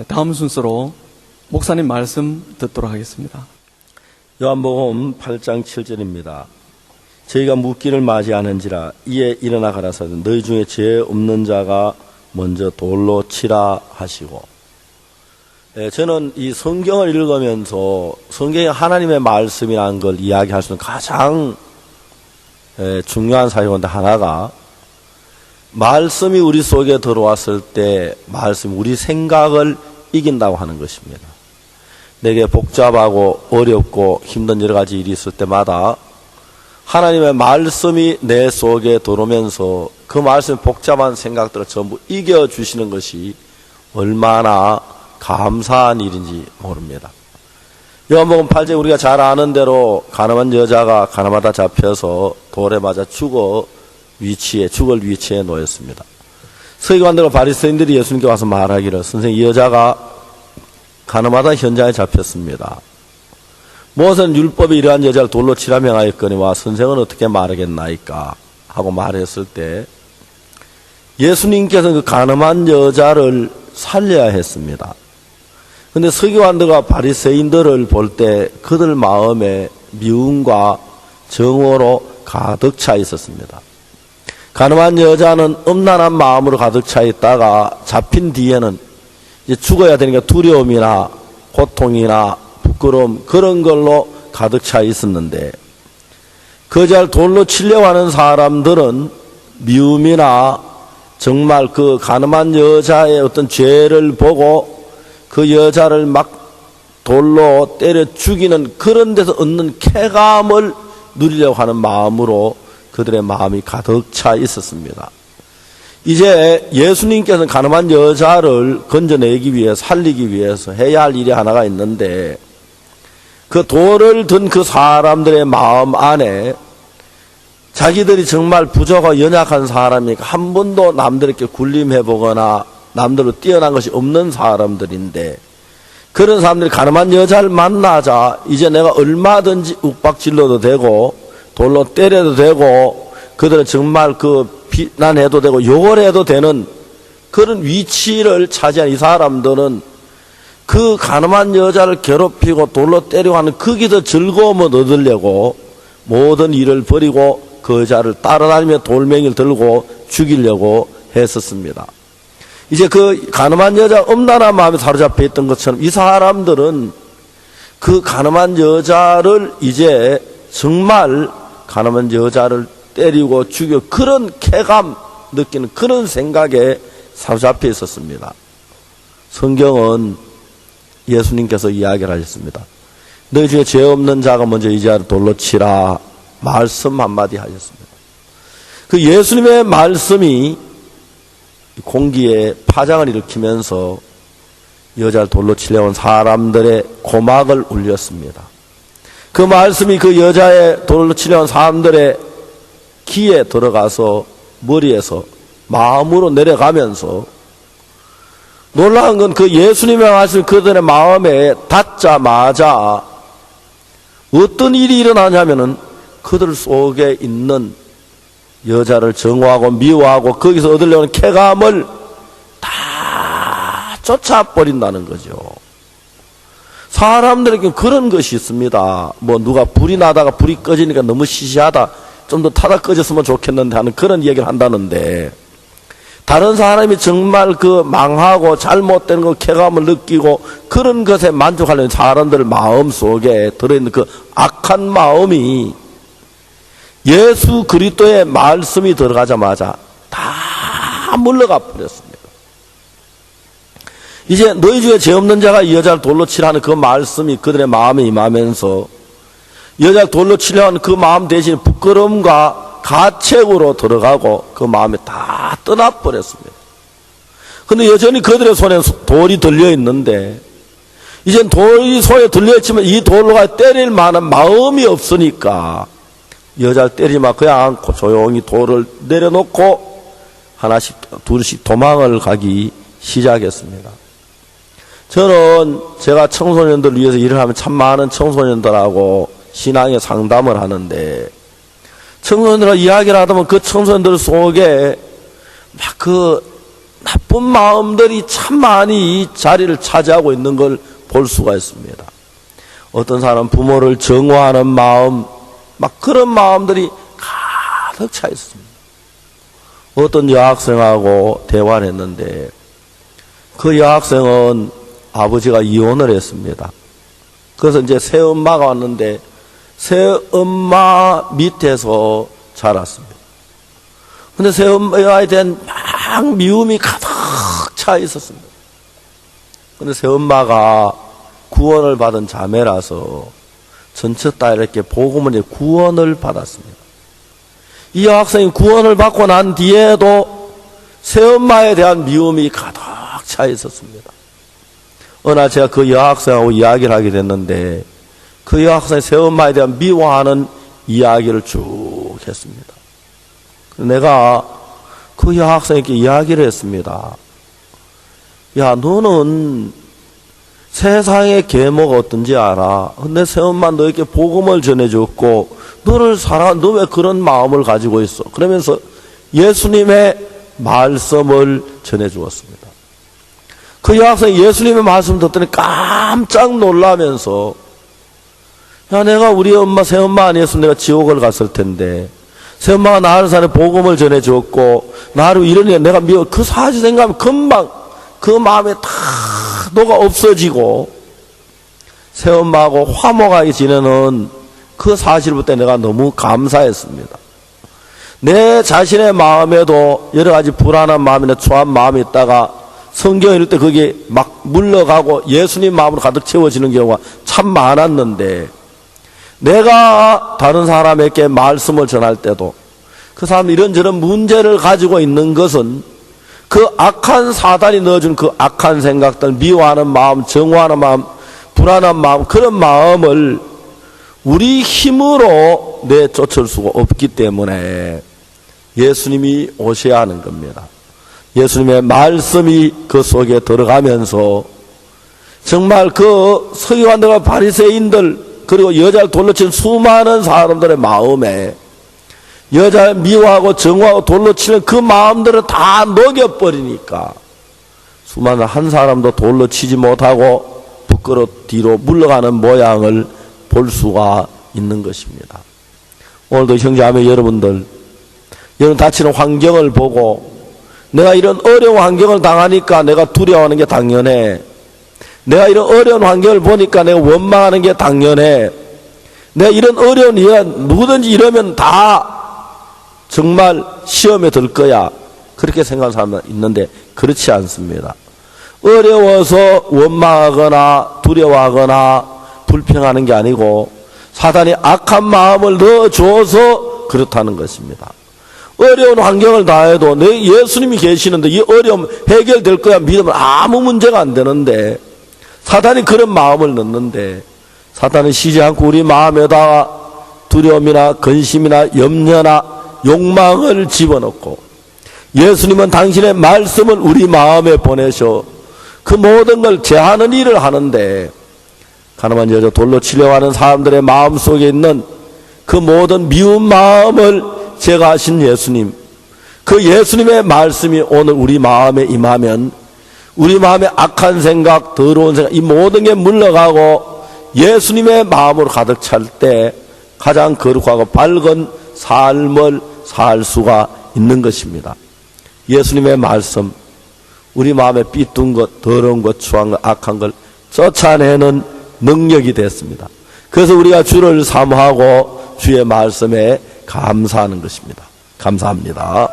다음 순서로 목사님 말씀 듣도록 하겠습니다. 요한복음 8장 7절입니다. 저희가 묻기를 맞이하는지라 이에 일어나 가라사대 너희 중에 죄 없는 자가 먼저 돌로 치라 하시고. 저는 이 성경을 읽으면서 성경이 하나님의 말씀이라는 걸 이야기할 수 있는 가장 중요한 사유인데 하나가, 말씀이 우리 속에 들어왔을 때 말씀이 우리 생각을 이긴다고 하는 것입니다. 내게 복잡하고 어렵고 힘든 여러 가지 일이 있을 때마다 하나님의 말씀이 내 속에 들어오면서 그 말씀의 복잡한 생각들을 전부 이겨주시는 것이 얼마나 감사한 일인지 모릅니다. 요한복음 8장 우리가 잘 아는 대로 가늠한 여자가 가늠하다 잡혀서 돌에 맞아 죽을 위치에 놓였습니다. 서기관들과 바리새인들이 예수님께 와서 말하기를, 선생님, 이 여자가 가늠하다 현장에 잡혔습니다. 모세는 율법에 이러한 여자를 돌로 치라 명하였거니와 선생은 어떻게 말하겠나이까 하고 말했을 때 예수님께서는 그 가늠한 여자를 살려야 했습니다. 그런데 서기관들과 바리새인들을 볼 때 그들 마음에 미움과 정오로 가득 차 있었습니다. 가늠한 여자는 음란한 마음으로 가득 차 있다가 잡힌 뒤에는 이제 죽어야 되니까 두려움이나 고통이나 부끄러움, 그런 걸로 가득 차 있었는데, 그 여자를 돌로 치려고 하는 사람들은 미움이나 정말 그 가늠한 여자의 어떤 죄를 보고 그 여자를 막 돌로 때려 죽이는 그런 데서 얻는 쾌감을 누리려고 하는 마음으로 그들의 마음이 가득 차 있었습니다. 이제 예수님께서는 가늠한 여자를 건져내기 위해, 살리기 위해서 해야 할 일이 하나가 있는데, 그 돌을 든 그 사람들의 마음 안에 자기들이 정말 부족하고 연약한 사람이니까 한 번도 남들에게 군림해보거나 남들로 뛰어난 것이 없는 사람들인데, 그런 사람들이 가늠한 여자를 만나자 이제 내가 얼마든지 욱박질러도 되고 돌로 때려도 되고 그들은 정말 그 비난해도 되고 욕을 해도 되는 그런 위치를 차지한 이 사람들은 그 가늠한 여자를 괴롭히고 돌로 때리고 하는 거기서 즐거움을 얻으려고 모든 일을 버리고 그 여자를 따라다니며 돌멩이를 들고 죽이려고 했었습니다. 이제 그 가늠한 여자 음란한 마음에 사로잡혀 있던 것처럼 이 사람들은 그 가늠한 여자를 이제 정말 가늠한 여자를 때리고 죽여 그런 쾌감 느끼는 그런 생각에 사로잡혀 있었습니다. 성경은 예수님께서 이야기를 하셨습니다. 너희 중에 죄 없는 자가 먼저 이 자를 돌로 치라 말씀 한마디 하셨습니다. 그 예수님의 말씀이 공기에 파장을 일으키면서 여자를 돌로 치려고 온 사람들의 고막을 울렸습니다. 그 말씀이 그 여자의 돌로 치려고 온 사람들의 귀에 들어가서 머리에서 마음으로 내려가면서, 놀라운 건 그 예수님의 말씀이 그들의 마음에 닿자마자 어떤 일이 일어나냐면은 그들 속에 있는 여자를 정오하고 미워하고 거기서 얻으려는 쾌감을 다 쫓아버린다는 거죠. 사람들에게 그런 것이 있습니다. 뭐 누가 불이 나다가 불이 꺼지니까 너무 시시하다, 좀 더 타다 꺼졌으면 좋겠는데 하는 그런 얘기를 한다는데, 다른 사람이 정말 그 망하고 잘못된 그 쾌감을 느끼고 그런 것에 만족하려는 사람들 마음 속에 들어있는 그 악한 마음이 예수 그리스도의 말씀이 들어가자마자 다 물러가 버렸습니다. 이제 너희 중에 죄 없는 자가 이 여자를 돌로 치라는 그 말씀이 그들의 마음에 임하면서 여자를 돌로 치려고 하는 그 마음 대신 부끄러움과 가책으로 들어가고 그 마음이 다 떠나버렸습니다. 그런데 여전히 그들의 손에 돌이 들려있는데, 이젠 돌이 손에 들려있지만 이 돌로 때릴 만한 마음이 없으니까 여자를 때리지 그냥 않고 조용히 돌을 내려놓고 하나씩 둘씩 도망을 가기 시작했습니다. 저는 제가 청소년들 위해서 일을 하면 참 많은 청소년들하고 신앙의 상담을 하는데, 청소년들과 이야기를 하다 보면 그 청소년들 속에 막 그 나쁜 마음들이 참 많이 이 자리를 차지하고 있는 걸 볼 수가 있습니다. 어떤 사람 부모를 정오하는 마음, 막 그런 마음들이 가득 차 있습니다. 어떤 여학생하고 대화를 했는데 그 여학생은 아버지가 이혼을 했습니다. 그래서 이제 새엄마가 왔는데 새엄마 밑에서 자랐습니다. 근데 새엄마에 대한 막 미움이 가득 차 있었습니다. 근데 새엄마가 구원을 받은 자매라서 전체 다 이렇게 복음을 이제 구원을 받았습니다. 이 여학생이 구원을 받고 난 뒤에도 새엄마에 대한 미움이 가득 차 있었습니다. 어느 날 제가 그 여학생하고 이야기를 하게 됐는데 그 여학생이 새엄마에 대한 미워하는 이야기를 쭉 했습니다. 내가 그 여학생에게 이야기를 했습니다. 야, 너는 세상의 계모가 어떤지 알아? 근데 새엄마 너에게 복음을 전해줬고 너를 너 왜 그런 마음을 가지고 있어? 그러면서 예수님의 말씀을 전해주었습니다. 그 여학생이 예수님의 말씀 듣더니 깜짝 놀라면서 야, 내가 우리 엄마 새엄마 아니었으면 내가 지옥을 갔을 텐데 새엄마가 나를 사는 복음을 전해주었고 나를 이러니 내가 미워. 그 사실 생각하면 금방 그 마음에 다 녹아 없어지고 새엄마하고 화목하게 지내는 그 사실부터 내가 너무 감사했습니다. 내 자신의 마음에도 여러 가지 불안한 마음이나 초한 마음이 있다가 성경 읽을 때 그게 막 물러가고 예수님 마음으로 가득 채워지는 경우가 참 많았는데 내가 다른 사람에게 말씀을 전할 때도 그 사람이 이런저런 문제를 가지고 있는 것은 그 악한 사단이 넣어준 그 악한 생각들, 미워하는 마음, 정오하는 마음, 불안한 마음, 그런 마음을 우리 힘으로 내쫓을 수가 없기 때문에 예수님이 오셔야 하는 겁니다. 예수님의 말씀이 그 속에 들어가면서 정말 그 서기관들과 바리새인들 그리고 여자를 돌로 친 수많은 사람들의 마음에 여자를 미워하고 정오하고 돌로 치는 그 마음들을 다 녹여버리니까 수많은 한 사람도 돌로 치지 못하고 부끄러 뒤로 물러가는 모양을 볼 수가 있는 것입니다. 오늘도 형제자매 여러분 다치는 환경을 보고 내가 이런 어려운 환경을 당하니까 내가 두려워하는 게 당연해. 내가 이런 어려운 환경을 보니까 내가 원망하는 게 당연해. 내가 이런 어려운 일 누구든지 이러면 다 정말 시험에 들 거야. 그렇게 생각하는 사람은 있는데 그렇지 않습니다. 어려워서 원망하거나 두려워하거나 불평하는 게 아니고 사단이 악한 마음을 넣어줘서 그렇다는 것입니다. 어려운 환경을 다해도 내 예수님이 계시는데 이 어려움 해결될 거야 믿으면 아무 문제가 안 되는데 사단이 그런 마음을 넣는데 사단은 쉬지 않고 우리 마음에다가 두려움이나 근심이나 염려나 욕망을 집어넣고 예수님은 당신의 말씀을 우리 마음에 보내셔 그 모든 걸 제하는 일을 하는데 가늠한 여자 돌로 치려고 하는 사람들의 마음속에 있는 그 모든 미운 마음을 제거하신 예수님, 그 예수님의 말씀이 오늘 우리 마음에 임하면 우리 마음에 악한 생각, 더러운 생각 이 모든 게 물러가고 예수님의 마음으로 가득 찰 때 가장 거룩하고 밝은 삶을 살 수가 있는 것입니다. 예수님의 말씀, 우리 마음에 삐뚤은 것, 더러운 것, 추한 것, 악한 걸 쫓아내는 능력이 됐습니다. 그래서 우리가 주를 사모하고 주의 말씀에 감사하는 것입니다. 감사합니다.